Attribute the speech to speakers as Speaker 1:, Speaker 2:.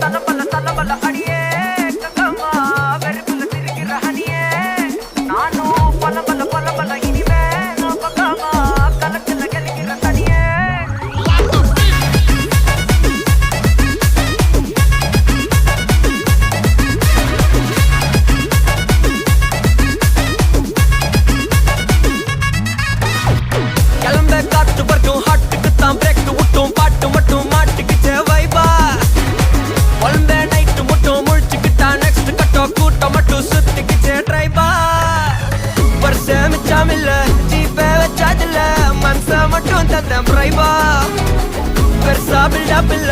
Speaker 1: தலபல தலபல அடியே கங்கம்மா வெறுப்புல திரிகிற ஹனியே நானும் பலபல பலபல இனிமே நான் பக்காமா கலத்துல கலிக்கிற தனியே கிளம்ப காத்து வரட்டும் ஹாட்டுக்கு தான் பிரேக் விட்டும் பாட்டு மட்டும் மாட்டுக்குச்சே வைபா ஒன்பே நைட்டு மட்டும் முழிச்சுக்கிட்டா நெக்ஸ்ட் கட்டோ கூட்டம் மட்டும் சுத்திக்கிச்சே ட்ரைபா வருஷம் மிச்சம் இல்ல ஜீப்பே வச்சாதில்ல மனச மட்டும் தந்தேன் பிரைபா பெருசா பில்டப் இல்ல